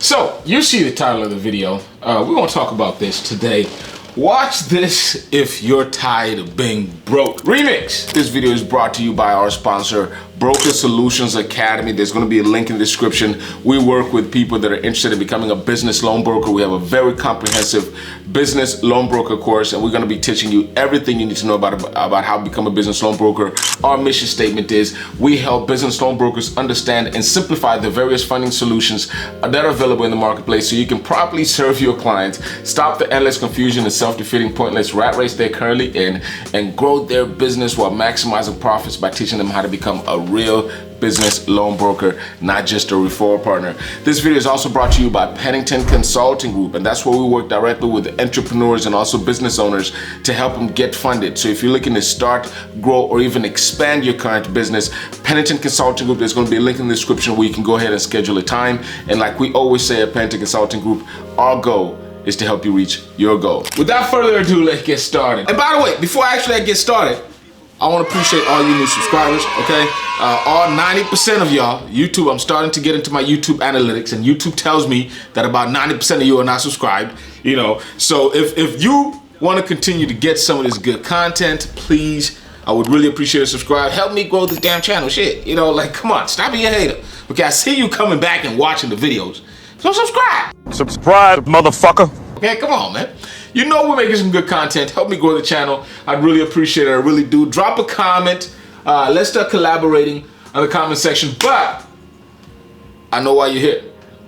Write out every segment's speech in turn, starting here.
So, you see the title of the video. We're going to talk about this today. Watch this if you're tired of being broke. Remix. This video is brought to you by our sponsor, Broker Solutions Academy. There's going to be a link in the description. We work with people that are interested in becoming a business loan broker. We have a very comprehensive business loan broker course, and we're going to be teaching you everything you need to know about how to become a business loan broker. Our mission statement is we help business loan brokers understand and simplify the various funding solutions that are available in the marketplace so you can properly serve your clients, stop the endless confusion and self-defeating pointless rat race they're currently in, and grow their business while maximizing profits by teaching them how to become a real business loan broker, not just a referral partner. This video is also brought to you by Pennington Consulting Group, and that's where we work directly with entrepreneurs and also business owners to help them get funded. So if you're looking to start, grow, or even expand your current business, Pennington Consulting Group, there's going to be a link in the description where you can go ahead and schedule a time. And like we always say at Pennington Consulting Group, our goal is to help you reach your goal. Without further ado, let's get started. And by the way, before I actually get started, I want to appreciate all you new subscribers, okay? All 90% of y'all, YouTube, I'm starting to get into my YouTube analytics, and YouTube tells me that about 90% of you are not subscribed, you know? So if you want to continue to get some of this good content, please, I would really appreciate a subscribe. Help me grow this damn channel, shit. You know, like, come on, stop being a hater. Okay, I see you coming back and watching the videos, so subscribe. Subscribe, motherfucker. Okay, come on, man. You know we're making some good content. Help me grow the channel. I'd really appreciate it. I really do. Drop a comment. Let's start collaborating on the comment section. But I know why you're here,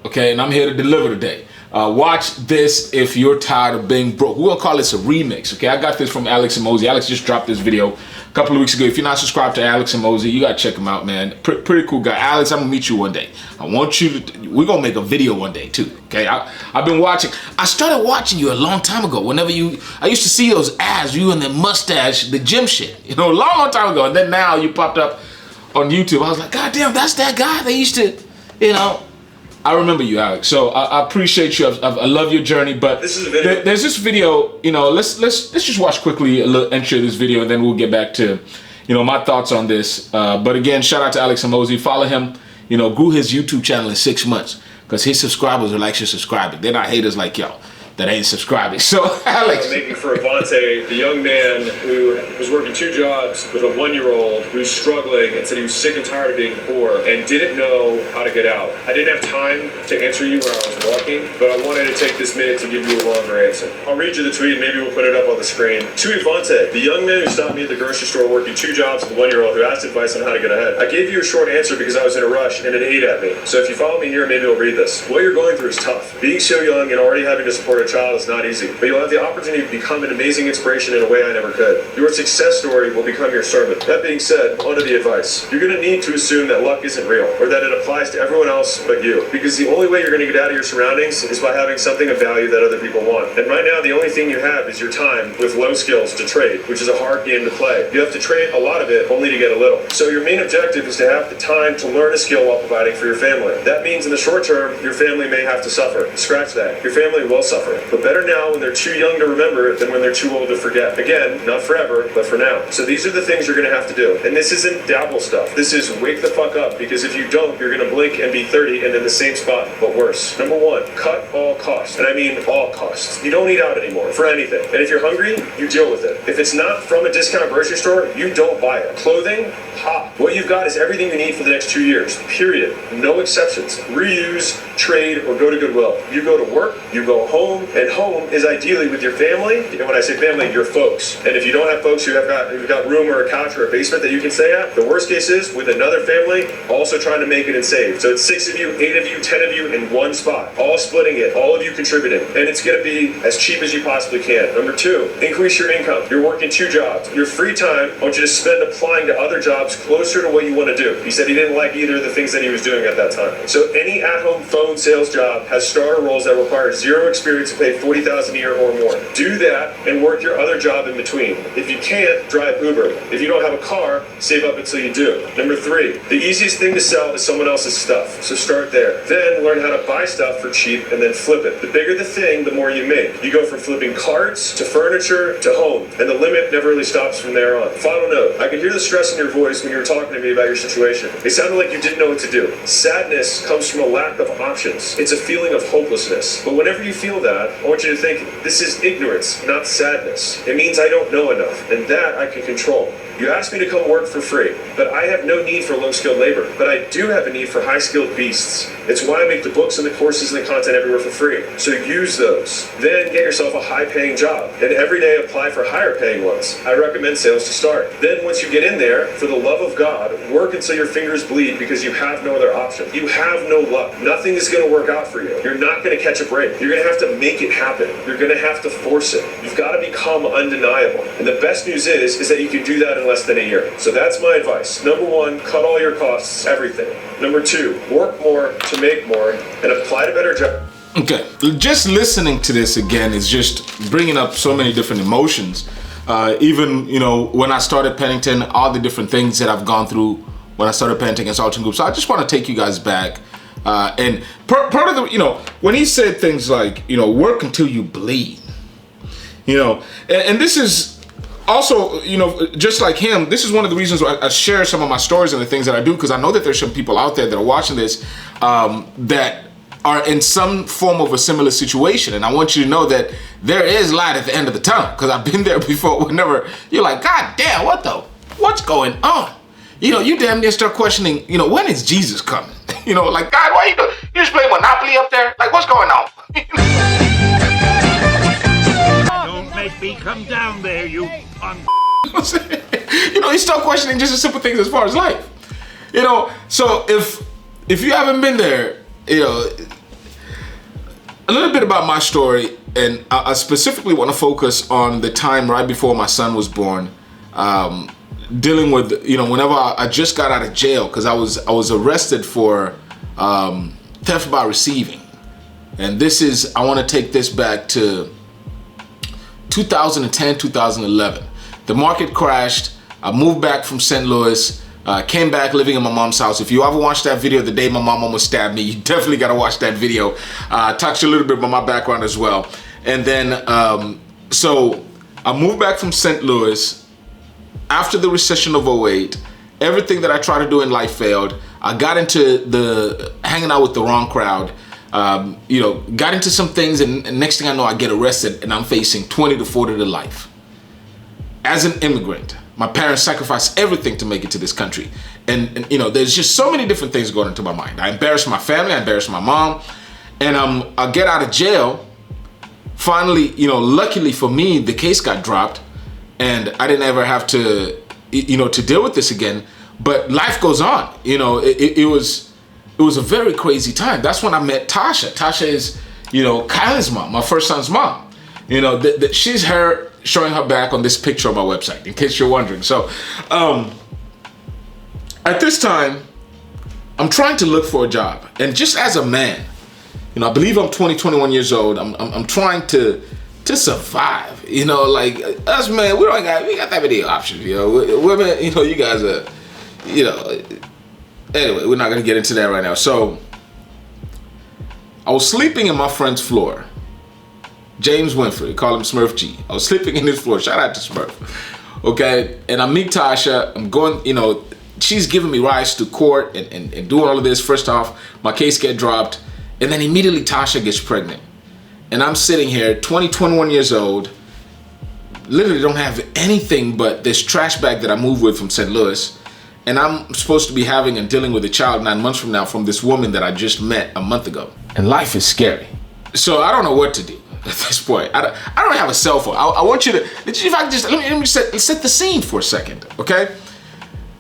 okay? And I'm here to deliver today. Watch this if you're tired of being broke. We're gonna call this a remix, okay? I got this from Alex Hormozi. Alex just dropped this video a couple of weeks ago. If you're not subscribed to Alex Hormozi, you gotta check him out, man. Pretty cool guy. Alex, I'm gonna meet you one day. I want you to, we're gonna make a video one day too, okay? I've been watching. I started watching you a long time ago. Whenever I used to see those ads, you and the mustache, the gym shit, you know, a long time ago. And then now you popped up on YouTube. I was like, God damn, that's that guy they used to, you know. I remember you, Alex. So I appreciate you. I love your journey. But this is a video. There's this video. You know, let's just watch quickly a little entry of this video, and then we'll get back to, you know, my thoughts on this. But again, shout out to Alex Hormozi. Follow him. You know, grew his YouTube channel in 6 months because his subscribers are actually subscribing. They're not haters like y'all that ain't subscribing. So Alex, making for Avante, the young man who was working 2 jobs with a 1-year-old who's struggling and said he was sick and tired of being poor and didn't know how to get out. I didn't have time to answer you when I was walking, but I wanted to take this minute to give you a longer answer. I'll read you the tweet, maybe we'll put it up on the screen. To Avante, the young man who stopped me at the grocery store working 2 jobs with a 1-year-old who asked advice on how to get ahead. I gave you a short answer because I was in a rush and it ate at me. So if you follow me here, maybe you'll read this. What you're going through is tough. Being so young and already having to support a child is not easy, but you'll have the opportunity to become an amazing inspiration in a way I never could. Your success story will become your sermon. That being said, onto the advice. You're going to need to assume that luck isn't real, or that it applies to everyone else but you, because the only way you're going to get out of your surroundings is by having something of value that other people want. And right now, the only thing you have is your time with low skills to trade, which is a hard game to play. You have to trade a lot of it only to get a little. So your main objective is to have the time to learn a skill while providing for your family. That means in the short term, your family may have to suffer. Scratch that. Your family will suffer. But better now when they're too young to remember than when they're too old to forget. Again, not forever, but for now. So these are the things you're going to have to do. And this isn't dabble stuff. This is wake the fuck up, because if you don't, you're going to blink and be 30 and in the same spot, but worse. Number 1, cut all costs. And I mean all costs. You don't eat out anymore for anything. And if you're hungry, you deal with it. If it's not from a discount grocery store, you don't buy it. Clothing, ha. What you've got is everything you need for the next 2 years. Period. No exceptions. Reuse, trade, or go to Goodwill. You go to work, you go home, and home is ideally with your family. And when I say family, your folks. And if you don't have folks who've got room or a couch or a basement that you can stay at, the worst case is with another family also trying to make it and save. So it's 6 of you, 8 of you, 10 of you in one spot, all splitting it, all of you contributing. And it's going to be as cheap as you possibly can. Number 2, increase your income. You're working 2 jobs. Your free time, I want you to spend applying to other jobs closer to what you want to do. He said he didn't like either of the things that he was doing at that time. So any at-home phone sales job has starter roles that require 0 experience and pay $40,000 a year or more. Do that and work your other job in between. If you can't, drive Uber. If you don't have a car, save up until you do. Number 3, the easiest thing to sell is someone else's stuff. So start there. Then learn how to buy stuff for cheap and then flip it. The bigger the thing, the more you make. You go from flipping carts to furniture to home, and the limit never really stops from there on. Final note, I could hear the stress in your voice when you were talking to me about your situation. It sounded like you didn't know what to do. Sadness comes from a lack of options. options. It's a feeling of hopelessness. But whenever you feel that, I want you to think, this is ignorance, not sadness. It means I don't know enough, and that I can control. You asked me to come work for free, but I have no need for low-skilled labor. But I do have a need for high-skilled beasts. It's why I make the books and the courses and the content everywhere for free. So use those. Then get yourself a high-paying job. And every day apply for higher-paying ones. I recommend sales to start. Then once you get in there, for the love of God, work until your fingers bleed because you have no other option. You have no luck. Nothing is going to work out for you. You're not going to catch a break. You're going to have to make it happen. You're going to have to force it. You've got to become undeniable. And the best news is that you can do that in less than a year. So that's my advice. Number one, cut all your costs, everything. Number two, work more to make more and apply to better jobs. Okay, just listening to this again is just bringing up so many different emotions. Even, you know, when I started Pennington, all the different things that I've gone through when I started Pennington Consulting Group. So I just want to take you guys back. And part of the, you know, when he said things like, you know, work until you bleed, you know, and this is also, you know, just like him, this is one of the reasons why I share some of my stories and the things that I do, because I know that there's some people out there that are watching this that are in some form of a similar situation. And I want you to know that there is light at the end of the tunnel, because I've been there before. Whenever you're like, God damn, what's going on? You know, you damn near start questioning, you know, when is Jesus coming? You know, like, God, what are you doing? You just playing Monopoly up there? Like, what's going on? Don't make me come down there, you punk. You know, you start questioning just the simple things as far as life. You know, so if you haven't been there, you know, a little bit about my story, and I specifically want to focus on the time right before my son was born, dealing with, you know, whenever I just got out of jail, because I was arrested for theft by receiving. And this is, I want to take this back to 2010, 2011. The market crashed. I moved back from St. Louis, came back living in my mom's house. If you ever watched that video the day my mom almost stabbed me, you definitely got to watch that video. Talks a little bit about my background as well. And then, so I moved back from St. Louis after the recession of 08. Everything that I tried to do in life failed. I got into the hanging out with the wrong crowd. You know, got into some things, and next thing I know, I get arrested, and I'm facing 20 to 40 to life. As an immigrant, my parents sacrificed everything to make it to this country. And you know, there's just so many different things going into my mind. I embarrassed my family, I embarrassed my mom, and I get out of jail. Finally, you know, luckily for me, the case got dropped, and I didn't ever have to, you know, to deal with this again. But life goes on. You know, it was a very crazy time. That's when I met Tasha. Tasha is, you know, Kyle's mom, my first son's mom. You know, she's her showing her back on this picture on my website, in case you're wondering. So, at this time, I'm trying to look for a job. And just as a man, you know, I believe I'm 20, 21 years old. I'm trying to survive. You know, like us men, we got that many options. You know, women, you know, you guys are, you know. Anyway, we're not gonna get into that right now. So, I was sleeping in my friend's floor. James Winfrey, call him Smurf G. I was sleeping in his floor. Shout out to Smurf. Okay, and I meet Tasha. I'm going, you know, she's giving me rides to court and doing all of this. First off, my case get dropped, and then immediately Tasha gets pregnant. And I'm sitting here, 20, 21 years old, literally don't have anything but this trash bag that I moved with from St. Louis. And I'm supposed to be having and dealing with a child 9 months from now from this woman that I just met a month ago. And life is scary. So I don't know what to do at this point. I don't have a cell phone. I want you to, if I just, let me set the scene for a second, okay?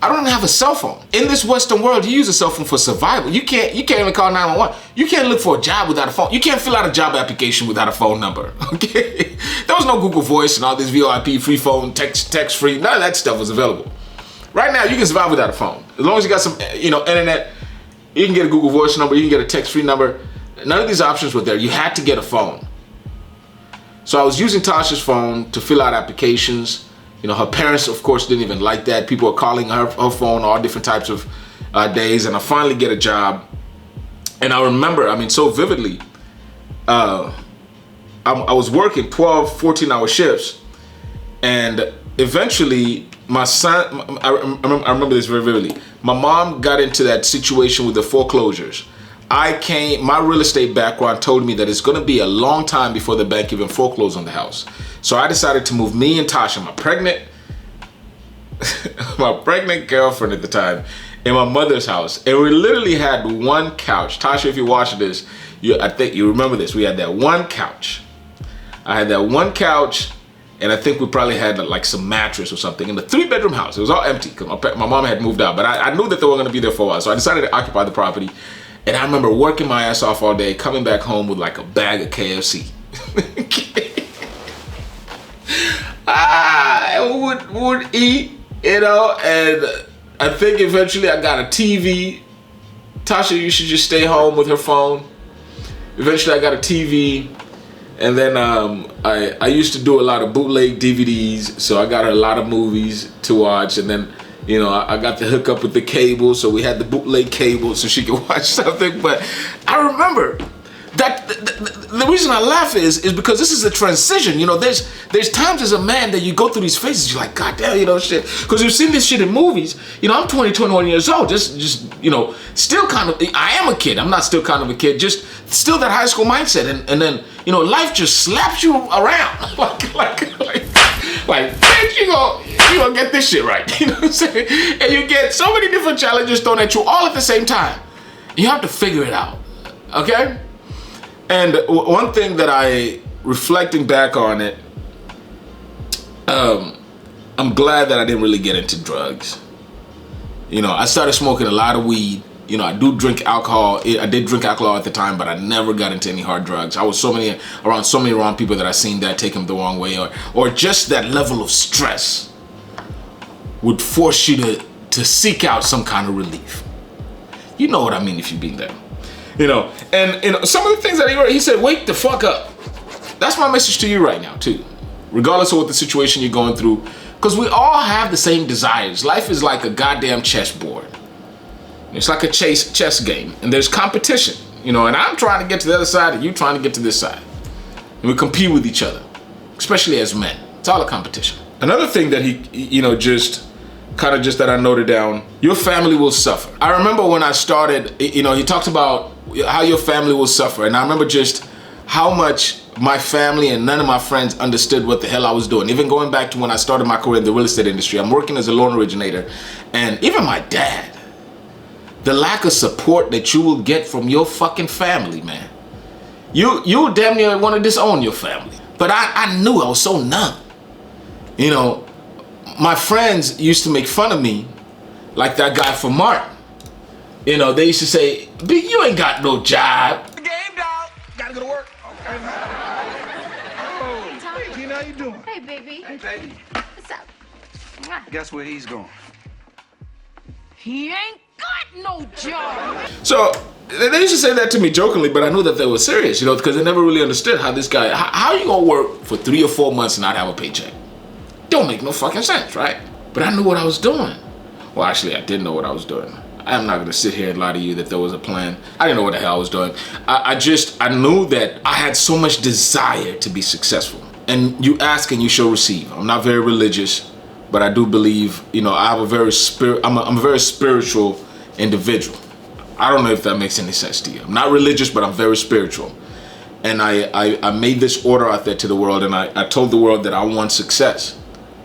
I don't have a cell phone. In this Western world, you use a cell phone for survival. You can't even call 911. You can't look for a job without a phone. You can't fill out a job application without a phone number, okay? There was no Google Voice and all this VoIP, free phone, text free. None of that stuff was available. Right now, you can survive without a phone. As long as you got some, you know, internet, you can get a Google Voice number, you can get a text-free number. None of these options were there. You had to get a phone. So I was using Tasha's phone to fill out applications. You know, her parents, of course, didn't even like that. People were calling her phone all different types of days. And I finally get a job. And I remember, I mean, so vividly, I was working 12, 14-hour shifts. And eventually, my son, I remember this very vividly. My mom got into that situation with the foreclosures. my real estate background told me that it's gonna be a long time before the bank even foreclosed on the house. So I decided to move me and Tasha, my pregnant girlfriend at the time, in my mother's house. And we literally had one couch. Tasha, if you're watching this, I think you remember this. We had that one couch. I had that one couch, and I think we probably had like some mattress or something in the 3-bedroom house. It was all empty because my mom had moved out, but I knew that they were gonna be there for a while. So I decided to occupy the property. And I remember working my ass off all day, coming back home with like a bag of KFC. I would eat, you know, and I think eventually I got a TV. Tasha used to just stay home with her phone. Eventually I got a TV, and then I used to do a lot of bootleg DVDs, so I got her a lot of movies to watch, and then, you know, I got to hook up with the cable, so we had the bootleg cable so she could watch something. But I remember that the reason I laugh is because this is a transition. You know, there's times as a man that you go through these phases, you're like, God damn, you know, shit. Because you've seen this shit in movies. You know, I'm 21 years old, just you know, still kind of, I am a kid. I'm not still kind of a kid, just still that high school mindset. And then, you know, life just slaps you around. like, bitch, you gonna get this shit right. You know what I'm saying? And you get so many different challenges thrown at you all at the same time. You have to figure it out, okay? And one thing that reflecting back on it, I'm glad that I didn't really get into drugs. You know, I started smoking a lot of weed. You know, I do drink alcohol. I did drink alcohol at the time, but I never got into any hard drugs. I was around so many wrong people that I seen that take them the wrong way, or just that level of stress would force you to seek out some kind of relief. You know what I mean if you've been there. You know, and you know, some of the things that he said, wake the fuck up. That's my message to you right now too. Regardless of what the situation you're going through, because we all have the same desires. Life is like a goddamn chessboard. It's like a chess game, and there's competition, you know, and I'm trying to get to the other side and you trying to get to this side. And we compete with each other, especially as men. It's all a competition. Another thing that he, you know, just that I noted down, your family will suffer. I remember when I started, you know, he talked about how your family will suffer. And I remember just how much my family and none of my friends understood what the hell I was doing. Even going back to when I started my career in the real estate industry, I'm working as a loan originator. And even my dad, the lack of support that you will get from your fucking family, man. You damn near want to disown your family. But I knew I was so numb. You know, my friends used to make fun of me, like that guy from Martin. You know, they used to say, "B, you ain't got no job." Game, dog. Gotta go to work. Okay. Hey, Gina, how you doing? Hey, baby. Hey, baby. What's up? Mwah. Guess where he's going? He ain't got no job. So they used to say that to me jokingly, but I knew that they were serious, you know, because they never really understood how this guy, how you gonna work for 3 or 4 months and not have a paycheck? Don't make no fucking sense, right? But I knew what I was doing. Well, actually, I didn't know what I was doing. I'm not gonna sit here and lie to you that there was a plan. I didn't know what the hell I was doing. I knew that I had so much desire to be successful. And you ask and you shall receive. I'm not very religious, but I do believe, you know, I'm a very spiritual individual. I don't know if that makes any sense to you. I'm not religious, but I'm very spiritual. And I made this order out there to the world, and I told the world that I want success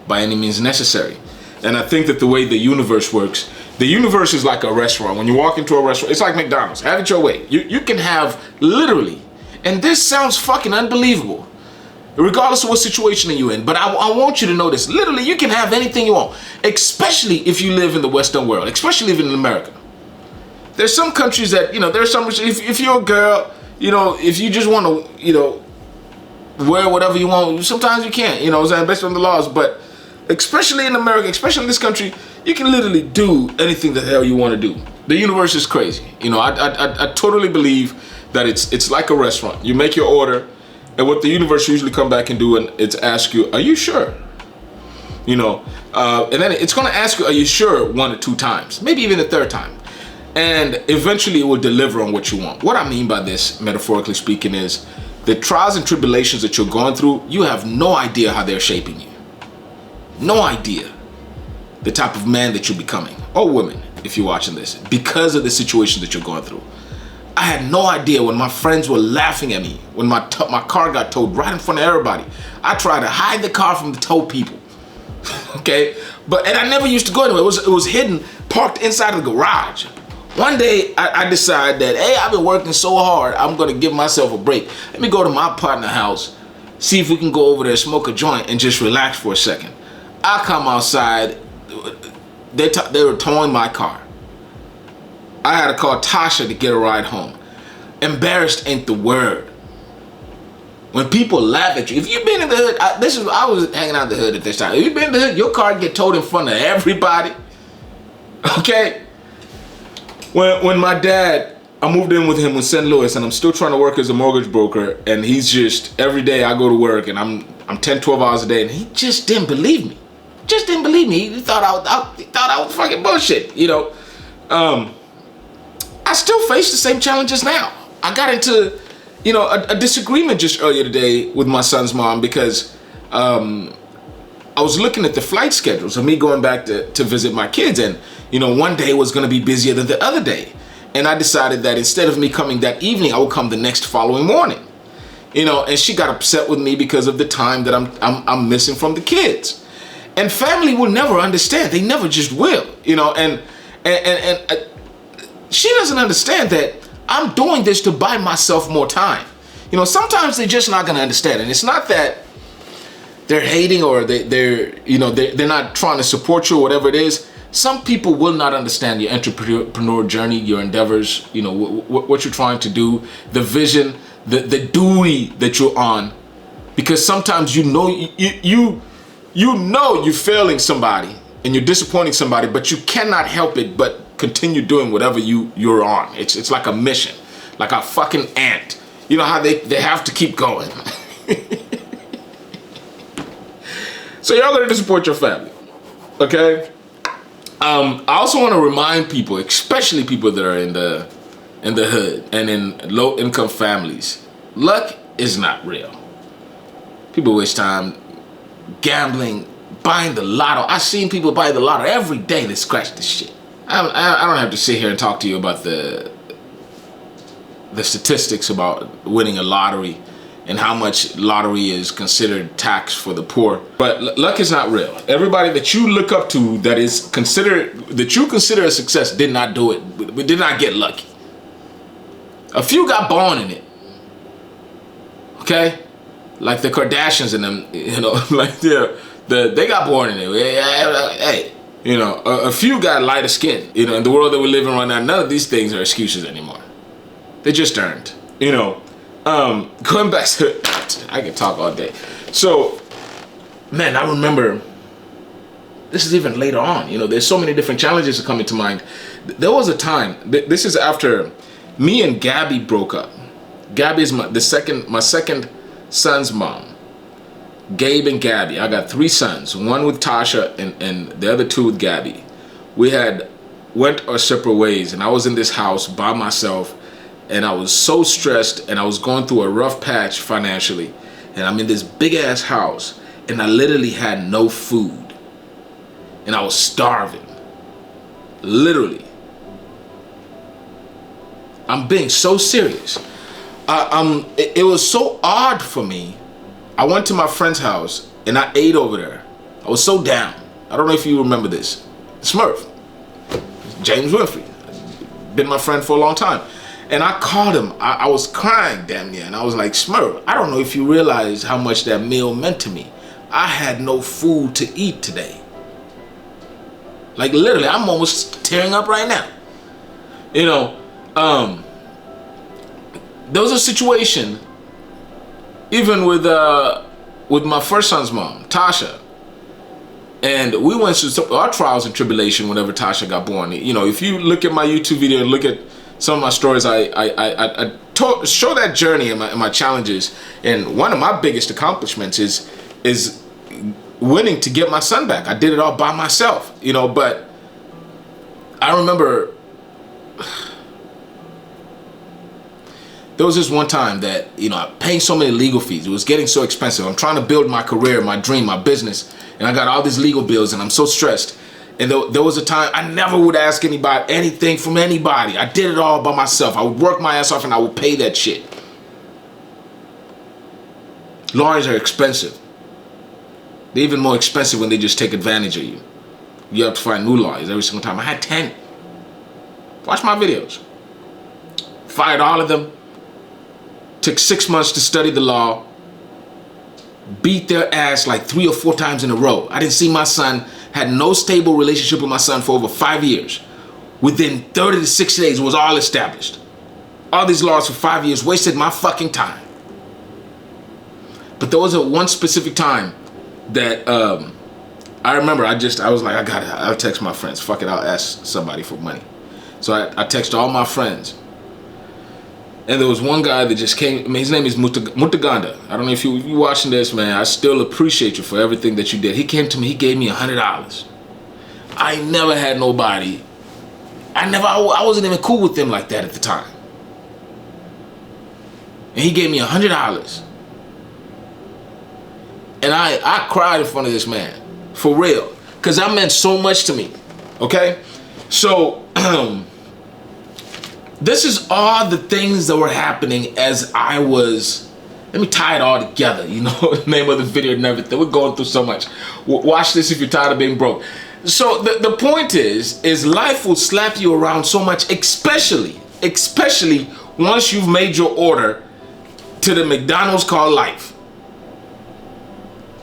by any means necessary. And I think that the way the universe works, the universe is like a restaurant. When you walk into a restaurant, it's like McDonald's. Have it your way. You can have literally, and this sounds fucking unbelievable, regardless of what situation you're in, but I want you to know this. Literally, you can have anything you want, especially if you live in the Western world, especially living in America. There's some countries that, you know, there's some, if you're a girl, you know, if you just want to, you know, wear whatever you want, sometimes you can't, you know what I'm saying, based on the laws, but especially in America, especially in this country, you can literally do anything the hell you want to do. The universe is crazy. You know, I totally believe that it's like a restaurant. You make your order, and what the universe usually come back and do, and it's ask you, are you sure? You know, and then it's going to ask you, are you sure 1 or 2 times, maybe even the 3rd time. And eventually it will deliver on what you want. What I mean by this, metaphorically speaking, is the trials and tribulations that you're going through, you have no idea how they're shaping you. No idea the type of man that you're becoming, or woman, if you're watching this, because of the situation that you're going through. I had no idea when my friends were laughing at me when my car got towed right in front of everybody. I tried to hide the car from the tow people. Okay, and I never used to go anywhere. It was hidden, parked inside of the garage. One day I decided that, hey, I've been working so hard, I'm gonna give myself a break. Let me go to my partner's house, see if we can go over there, smoke a joint, and just relax for a second. I come outside, they were towing my car. I had to call Tasha to get a ride home. Embarrassed ain't the word. When people laugh at you, if you've been in the hood, I was hanging out in the hood at this time. If you've been in the hood, your car get towed in front of everybody. Okay? When my dad, I moved in with him in St. Louis, and I'm still trying to work as a mortgage broker, and he's just, every day I go to work, and I'm 10, 12 hours a day, and he just didn't believe me. Just didn't believe me. He thought I was fucking bullshit, you know? I still face the same challenges now. I got into, you know, a disagreement just earlier today with my son's mom because I was looking at the flight schedules of me going back to visit my kids, and you know, one day was going to be busier than the other day, and I decided that instead of me coming that evening, I would come the next following morning. You know, and she got upset with me because of the time that I'm missing from the kids, and family will never understand. They never just will, you know, and she doesn't understand that I'm doing this to buy myself more time. You know, sometimes they're just not going to understand. And it's not that they're hating or they're not trying to support you or whatever it is. Some people will not understand your entrepreneur journey, your endeavors, you know, what you're trying to do, the vision, the duty that you're on. Because sometimes you know you're failing somebody and you're disappointing somebody, but you cannot help it but continue doing whatever you're on. It's like a mission, like a fucking ant. You know how they have to keep going. So y'all gonna support your family, okay? I also want to remind people, especially people that are in the hood and in low income families, luck is not real. People waste time gambling, buying the lotto. I've seen people buy the lotto every day to scratch this shit. I don't have to sit here and talk to you about the statistics about winning a lottery and how much lottery is considered tax for the poor. But luck is not real. Everybody that you look up to that you consider a success did not do it. We did not get lucky. A few got born in it. Okay? Like the Kardashians and them, you know, like they got born in it. Hey. You know, a few got lighter skin. You know, in the world that we live in right now, none of these things are excuses anymore. They just earned. You know, going back to, I can talk all day. So, man, I remember, this is even later on. You know, there's so many different challenges that come into mind. There was a time, this is after me and Gabby broke up. Gabby is my second son's mom. Gabe and Gabby. I got 3 sons, one with Tasha and the other 2 with Gabby. We had went our separate ways, and I was in this house by myself, and I was so stressed, and I was going through a rough patch financially, and I'm in this big ass house, and I literally had no food, and I was starving, literally. I'm being so serious. It was so odd for me. I went to my friend's house and I ate over there. I was so down. I don't know if you remember this. Smurf, James Winfrey, been my friend for a long time. And I called him. I was crying damn near. And I was like, Smurf, I don't know if you realize how much that meal meant to me. I had no food to eat today. Like literally, I'm almost tearing up right now. You know, there was a situation even with my first son's mom, Tasha, and we went through our trials and tribulation whenever Tasha got born. You know, if you look at my YouTube video and look at some of my stories, I show that journey and my challenges. And one of my biggest accomplishments is winning to get my son back. I did it all by myself, you know. But I remember there was this one time that, you know, I paid so many legal fees. It was getting so expensive. I'm trying to build my career, my dream, my business, and I got all these legal bills, and I'm so stressed. And there was a time I never would ask anybody anything from anybody. I did it all by myself. I would work my ass off and I would pay that shit. Lawyers are expensive. They're even more expensive when they just take advantage of you. You have to find new lawyers every single time. I had 10. Watch my videos. Fired all of them. Took 6 months to study the law. Beat their ass like 3 or 4 times in a row. I didn't see my son. Had no stable relationship with my son for over 5 years. Within 30 to 60 days, it was all established. All these laws for 5 years wasted my fucking time. But there was one specific time that I remember. I was like, I'll text my friends. Fuck it, I'll ask somebody for money. So I texted all my friends. And there was one guy that just came. I mean, his name is Mutaganda. I don't know if you watching this, man. I still appreciate you for everything that you did. He came to me. He gave me $100. I never had nobody. I wasn't even cool with them like that at the time. And he gave me $100. And I cried in front of this man, for real, because that meant so much to me. Okay, so. This is all the things that were happening as I was, let me tie it all together, you know, name of the video and everything. We're going through so much. Watch this if you're tired of being broke. So the point is life will slap you around so much, especially once you've made your order to the McDonald's called life.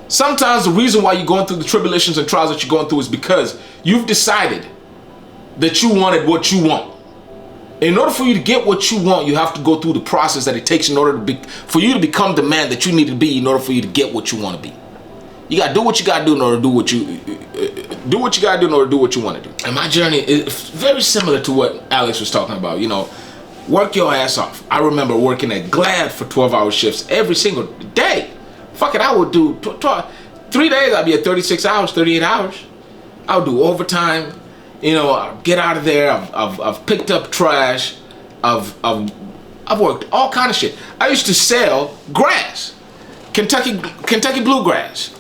Sometimes the reason why you're going through the tribulations and trials that you're going through is because you've decided that you wanted what you want. In order for you to get what you want, you have to go through the process that it takes in order for you to become the man that you need to be in order for you to get what you want to be. You got to do what you got to do in order to do what you got to do in order to do what you want to do. And my journey is very similar to what Alex was talking about. You know, work your ass off. I remember working at Glad for 12-hour shifts every single day. Fuck it, I would do 3 days. I'd be at 36 hours, 38 hours. I would do overtime. You know, I get out of there. I've picked up trash. I've worked all kind of shit. I used to sell grass, Kentucky bluegrass.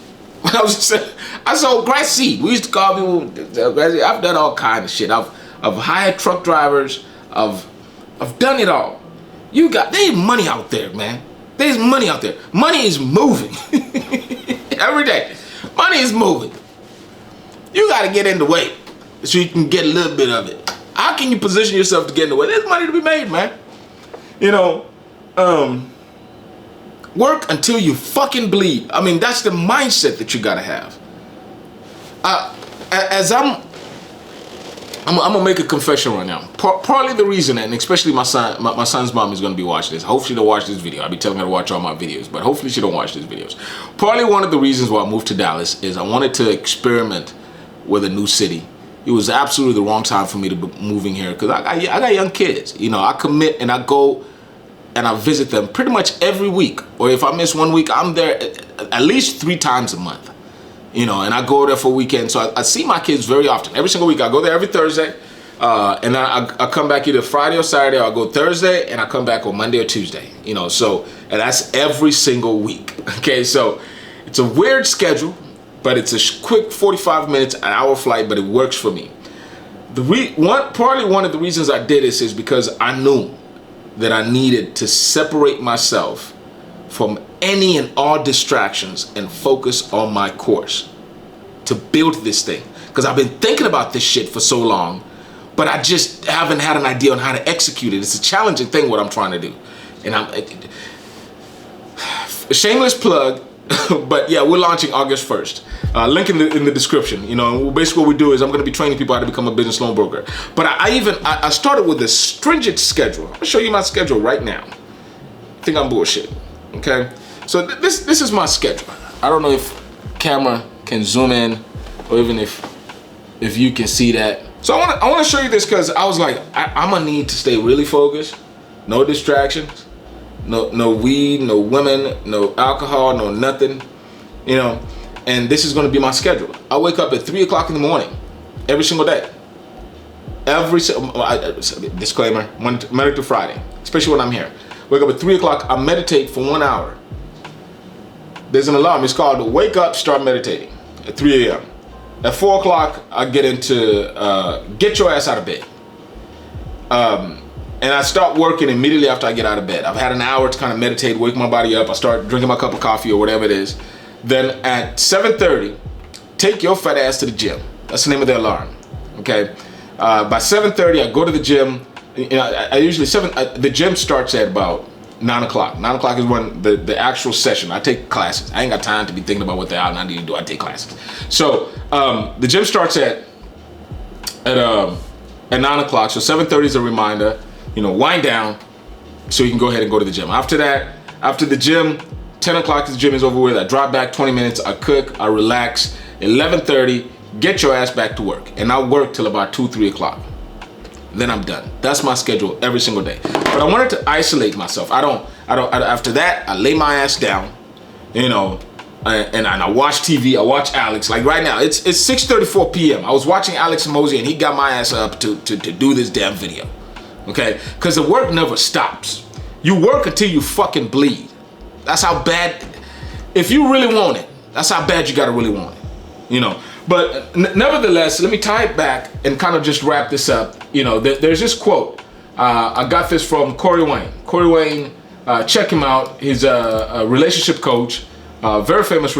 I sold grass seed. We used to call people grass seed. I've done all kind of shit. I've hired truck drivers. I've done it all. There's money out there, man. There's money out there. Money is moving every day. Money is moving. You got to get in the way so you can get a little bit of it. How can you position yourself to get in the way? There's money to be made, man. You know, work until you fucking bleed. I mean, that's the mindset that you gotta have. As I'm gonna make a confession right now. Partly the reason, and especially my son's mom is gonna be watching this. Hopefully she don't watch this video. I'll be telling her to watch all my videos, but hopefully she don't watch these videos. Partly one of the reasons why I moved to Dallas is I wanted to experiment with a new city. It was absolutely the wrong time for me to be moving here because I got young kids. You know, I commit and I go and I visit them pretty much every week. Or if I miss 1 week, I'm there at least 3 times a month. You know, and I go there for a weekend. So I see my kids very often. Every single week. I go there every Thursday. And then I come back either Friday or Saturday. Or I go Thursday and I come back on Monday or Tuesday. You know, so, and that's every single week. Okay, so it's a weird schedule. But it's a quick 45 minutes, an hour flight, but it works for me. Partly one of the reasons I did this is because I knew that I needed to separate myself from any and all distractions and focus on my course to build this thing. Because I've been thinking about this shit for so long, but I just haven't had an idea on how to execute it. It's a challenging thing what I'm trying to do. And shameless plug, but yeah, we're launching August 1st. Link in the description. You know, basically what we do is I'm going to be training people how to become a business loan broker. But I started with a stringent schedule. I'll show you my schedule right now. I think I'm bullshit. Okay, so this is my schedule. I don't know if camera can zoom in, or even if you can see that. So I want to show you this because I was like, I'm gonna need to stay really focused. No distractions. No weed, no women, no alcohol, no nothing. You know. And this is going to be my schedule. I wake up at 3 o'clock in the morning every single day. Disclaimer, Monday to Friday, especially when I'm here. Wake up at 3 o'clock, I meditate for 1 hour. There's an alarm, it's called wake up, start meditating at 3 a.m. at 4 o'clock, I get into get your ass out of bed. And I start working immediately after I get out of bed. I've had an hour to kind of meditate, wake my body up. I start drinking my cup of coffee or whatever it is. Then at 7:30, take your fat ass to the gym. That's the name of the alarm. Okay. By 7:30, I go to the gym. You know, I usually the gym starts at about 9 o'clock. 9 o'clock is when the actual session. I take classes. I ain't got time to be thinking about what the hell I need to do. I take classes. So the gym starts at 9 o'clock. So 7:30 is a reminder. You know, wind down so you can go ahead and go to the gym. After that, after the gym, 10 o'clock the gym is over with. I drop back 20 minutes. I cook. I relax. 11:30, get your ass back to work. And I work till about 2, 3 o'clock. Then I'm done. That's my schedule every single day. But I wanted to isolate myself. After that, I lay my ass down, you know, and I watch TV. I watch Alex. Like right now, it's 6:34 p.m. I was watching Alex Mosey, and he got my ass up to do this damn video. Okay? Because the work never stops. You work until you fucking bleed. That's how bad, if you really want it, that's how bad you gotta really want it, you know. But nevertheless, let me tie it back and kind of just wrap this up. You know, there's this quote. I got this from Corey Wayne. Corey Wayne, check him out. He's a relationship coach, very famous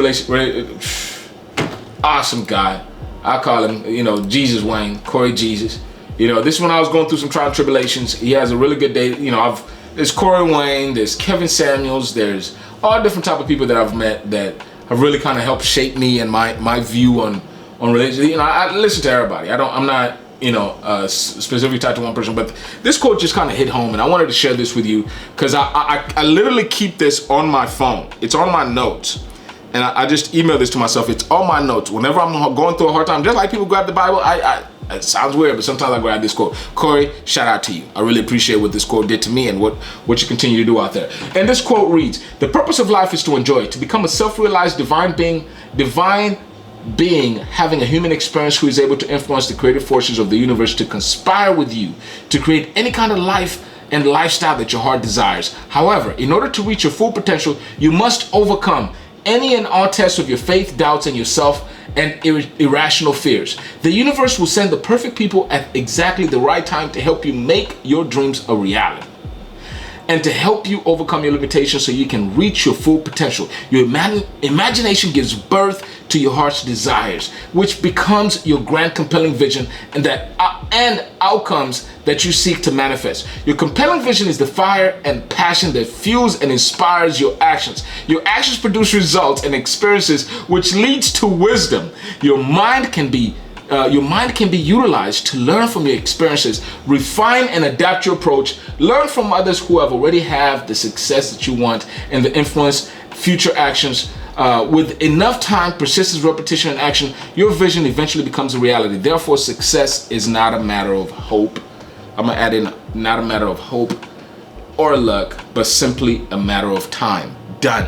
awesome guy. I call him, you know, Jesus Wayne, Corey Jesus. You know, this is when I was going through some trial and tribulations. He has a really good day. You know, there's Corey Wayne, there's Kevin Samuels, there's all different type of people that I've met that have really kind of helped shape me and my view on religion. You know, I listen to everybody. I'm not, you know, specifically tied to one person, but this quote just kind of hit home, and I wanted to share this with you because I literally keep this on my phone. It's on my notes, and I just email this to myself. It's on my notes. Whenever I'm going through a hard time, just like people grab the Bible, it sounds weird, but sometimes I grab this quote. Corey, shout out to you. I really appreciate what this quote did to me and what you continue to do out there. And this quote reads, "The purpose of life is to enjoy, to become a self-realized divine being having a human experience who is able to influence the creative forces of the universe to conspire with you to create any kind of life and lifestyle that your heart desires. However, in order to reach your full potential, you must overcome any and all tests of your faith, doubts, and yourself and irrational fears. The universe will send the perfect people at exactly the right time to help you make your dreams a reality and to help you overcome your limitations so you can reach your full potential. Your imagination gives birth to your heart's desires, which becomes your grand compelling vision and outcomes that you seek to manifest. Your compelling vision is the fire and passion that fuels and inspires your actions. Your actions produce results and experiences, which leads to wisdom. Your mind can be utilized to learn from your experiences, refine and adapt your approach, learn from others who have already have the success that you want, and to influence future actions. With enough time, persistence, repetition, and action, your vision eventually becomes a reality. Therefore, success is not a matter of hope. I'm gonna add in, not a matter of hope or luck, but simply a matter of time. Done.